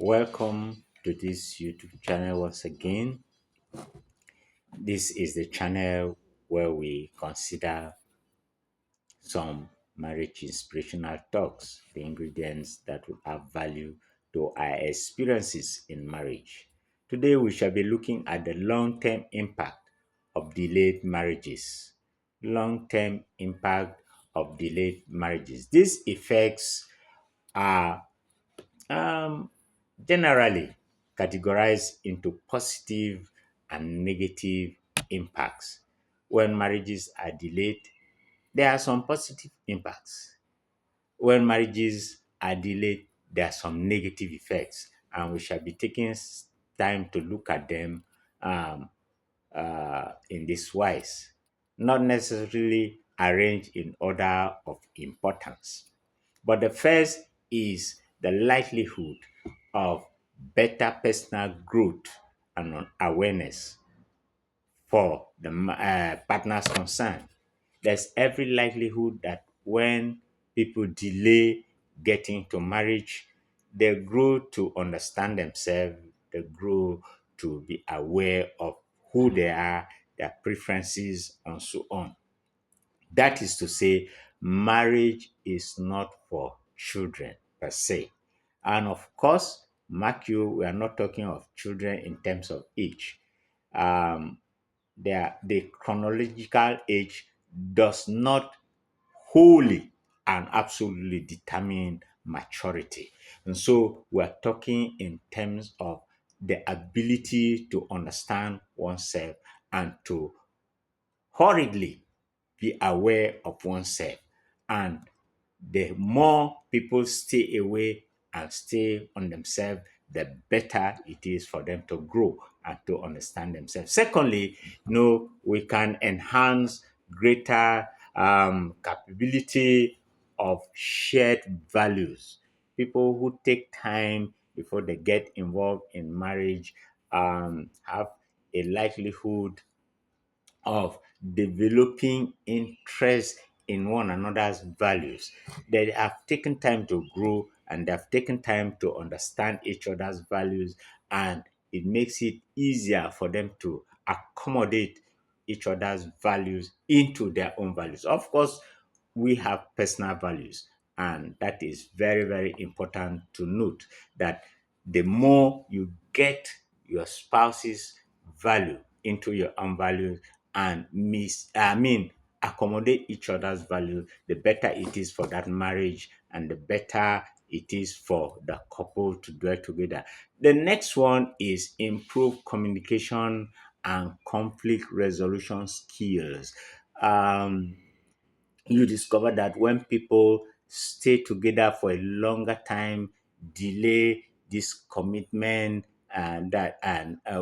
Welcome to this YouTube channel once again. This is the channel where we consider some marriage inspirational talks, the ingredients that will add value to our experiences in marriage. Today, we shall be looking at the long term impact of delayed marriages. Long term impact of delayed marriages. These effects are um, generally categorized into positive and negative impacts. When marriages are delayed, there are some positive impacts. When marriages are delayed, there are some negative effects, and we shall be taking time to look at them um, in this wise, not necessarily arranged in order of importance. But the first is the likelihood of better personal growth and awareness for the partners concerned. There's every likelihood that when people delay getting to marriage, they grow to understand themselves, they grow to be aware of who they are, their preferences, and so on. That is to say, marriage is not for children per se. And of course, mark you, we are not talking of children in terms of age. Um, the chronological age does not wholly and absolutely determine maturity. And so we're talking in terms of the ability to understand oneself and to hurriedly be aware of oneself. And the more people stay away and stay on themselves, the better it is for them to grow and to understand themselves. Secondly, we can enhance greater capability of shared values. People who take time before they get involved in marriage have a likelihood of developing interest in one another's values. They have taken time to grow and they have taken time to understand each other's values, and it makes it easier for them to accommodate each other's values into their own values. Of course, we have personal values, and that is very, very important to note that the more you get your spouse's value into your own values and accommodate each other's value, the better it is for that marriage and the better it is for the couple to dwell together. The next one is improve communication and conflict resolution skills. Um, you discover that when people stay together for a longer time, delay this commitment and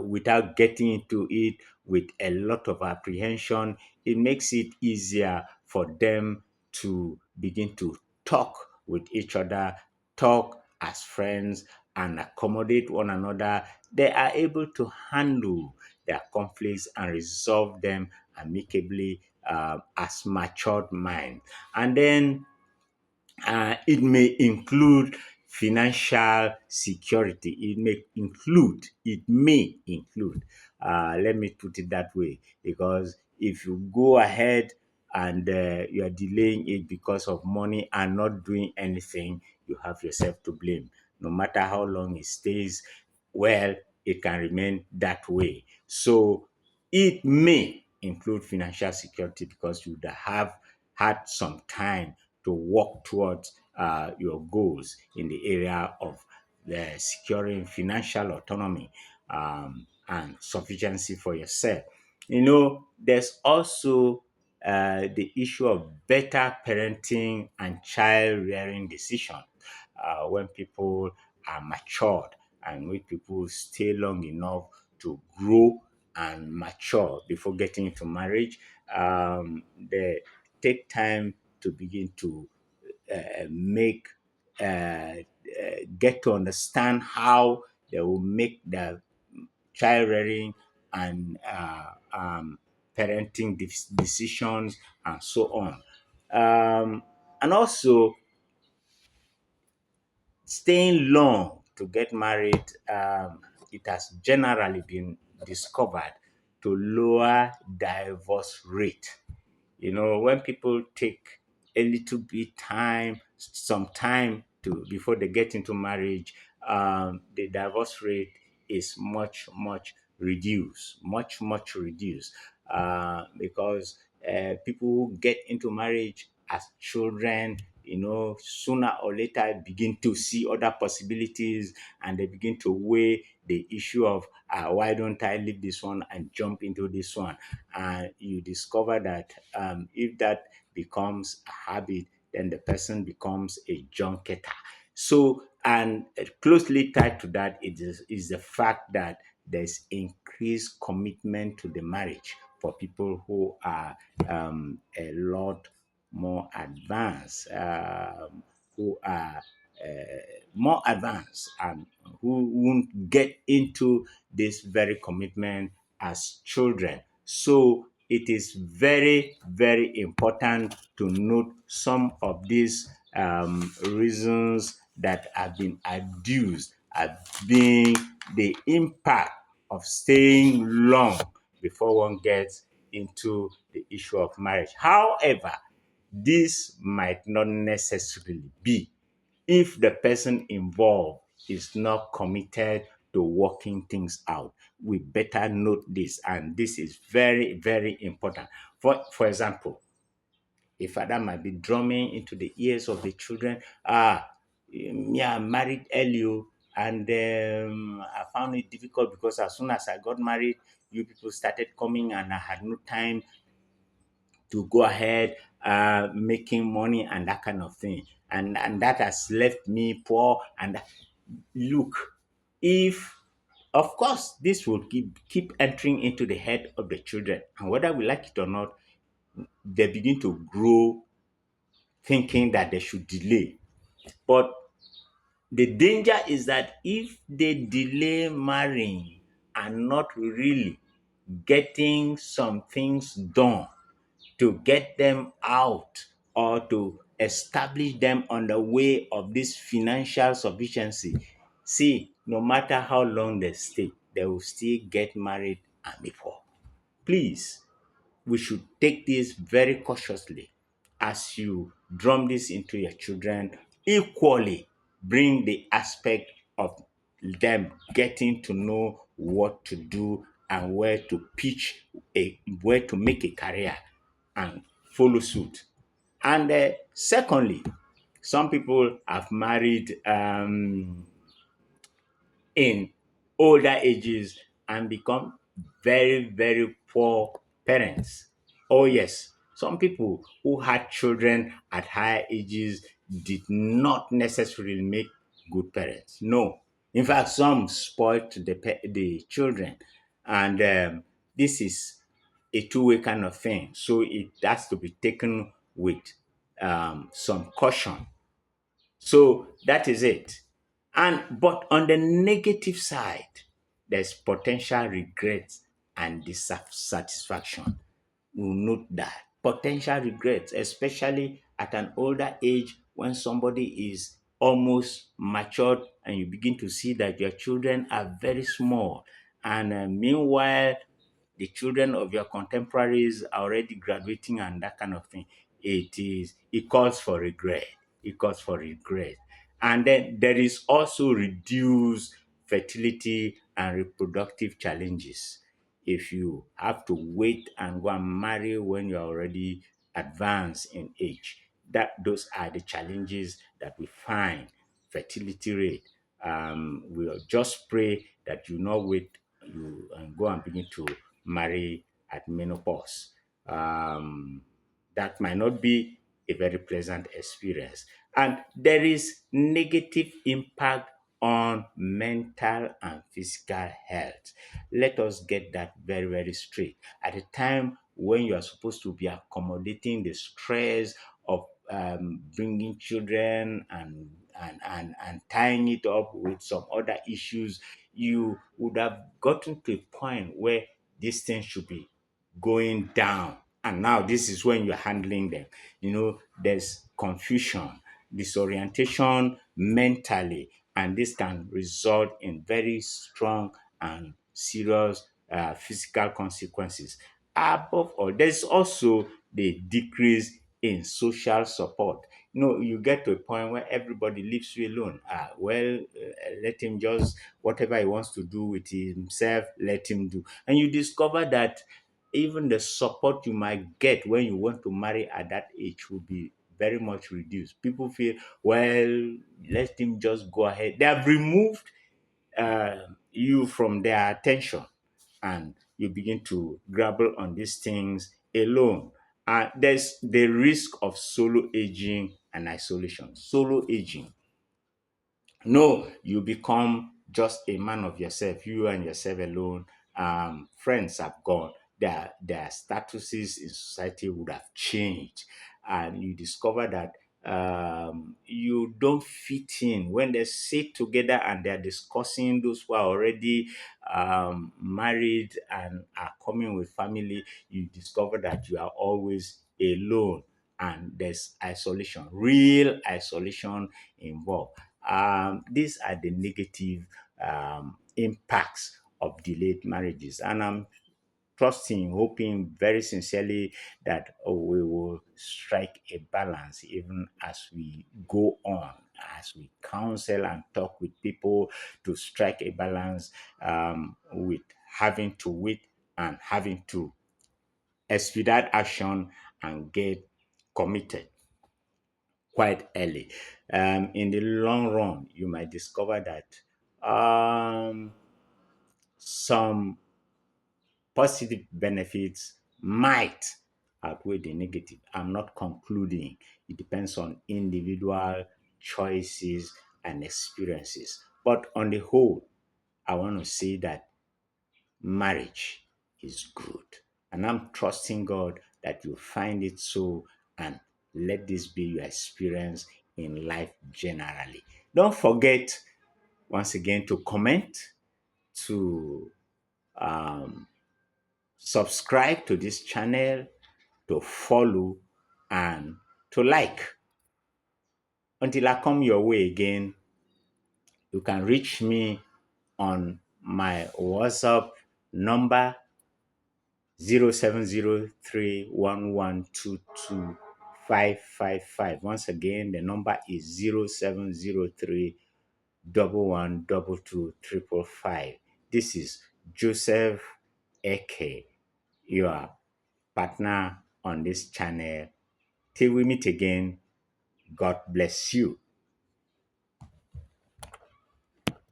without getting into it with a lot of apprehension, it makes it easier for them to begin to talk with each other, talk as friends, and accommodate one another. They are able to handle their conflicts and resolve them amicably as matured mind. And then it may include financial security. It may include. Let me put it that way, because if you go ahead and you are delaying it because of money and not doing anything, you have yourself to blame. No matter how long it stays, well, it can remain that way. So it may include financial security because you would have had some time to work towards your goals in the area of securing financial autonomy and sufficiency for yourself. There's also the issue of better parenting and child rearing decision. When people are matured and when people stay long enough to grow and mature before getting into marriage, they take time to begin to make get to understand how they will make the child rearing and parenting decisions and so on. And also staying long to get married, it has generally been discovered to lower divorce rate. When people take a little bit time, some time to before they get into marriage, the divorce rate is much reduced, because people who get into marriage as children, sooner or later begin to see other possibilities, and they begin to weigh the issue of, why don't I leave this one and jump into this one? And you discover that, if that becomes a habit, then the person becomes a junketer. So, and closely tied to that is the fact that there's increased commitment to the marriage for people who are, a lot more advanced, who are more advanced, and who won't get into this very commitment as children. So it is very, very important to note some of these, reasons that have been adduced as being the impact of staying long before one gets into the issue of marriage. However, this might not necessarily be if the person involved is not committed to working things out. We better note this, and this is very, very important. For example, a father might be drumming into the ears of the children, me, I married early, oh, and I found it difficult because as soon as I got married, you people started coming, and I had no time to go ahead, making money and that kind of thing. And that has left me poor. And look, if of course this will keep entering into the head of the children, and whether we like it or not, they begin to grow thinking that they should delay. But the danger is that if they delay marrying and not really getting some things done to get them out, or to establish them on the way of this financial sufficiency, see, no matter how long they stay, they will still get married and be poor. Please, we should take this very cautiously. As you drum this into your children, equally bring the aspect of them getting to know what to do and where to make a career, and follow suit. And secondly, some people have married, in older ages and become very, very poor parents. Oh, yes, some people who had children at higher ages did not necessarily make good parents. No. In fact, some spoiled the children. And this is a two-way kind of thing. So it has to be taken with, some caution. So that is it. And but on the negative side, there's potential regret and dissatisfaction. We'll note that potential regrets, especially at an older age when somebody is almost matured and you begin to see that your children are very small. And meanwhile, the children of your contemporaries are already graduating and that kind of thing. It calls for regret. It calls for regret. And then there is also reduced fertility and reproductive challenges. If you have to wait and go and marry when you're already advanced in age, that those are the challenges that we find. Fertility rate. We'll just pray that you not wait, you and go and begin to marry at menopause. That might not be a very pleasant experience. And there is negative impact on mental and physical health. Let us get that very, very straight. At a time when you are supposed to be accommodating the stress of, bringing children, and tying it up with some other issues, you would have gotten to a point where these things should be going down. And now this is when you're handling them. There's confusion, disorientation mentally, and this can result in very strong and serious physical consequences. Above all, there's also the decrease in social support. You get to a point where everybody leaves you alone. Let him just whatever he wants to do with himself, let him do. And you discover that even the support you might get when you want to marry at that age will be very much reduced. People feel, well, let him just go ahead. They have removed you from their attention, and you begin to grapple on these things alone. There's the risk of solo aging and isolation. Solo aging, no, you become just a man of yourself, you and yourself alone. Friends have gone. Their statuses in society would have changed. And you discover that you don't fit in. When they sit together and they're discussing, those who are already married and are coming with family, you discover that you are always alone, and there's isolation, real isolation involved. These are the negative impacts of delayed marriages. And I'm trusting, hoping very sincerely that we will strike a balance even as we go on, as we counsel and talk with people, to strike a balance with having to wait and having to expedite action and get committed quite early. In the long run, you might discover that some positive benefits might outweigh the negative. I'm not concluding. It depends on individual choices and experiences. But on the whole, I want to say that marriage is good. And I'm trusting God that you find it so, and let this be your experience in life generally. Don't forget, once again, to comment, to um, subscribe to this channel, to follow, and to like. Until I come your way again, you can reach me on my WhatsApp number 0703112255. Once again, the number is 0703 This is Joseph Eke, your partner on this channel. Till we meet again, God bless you.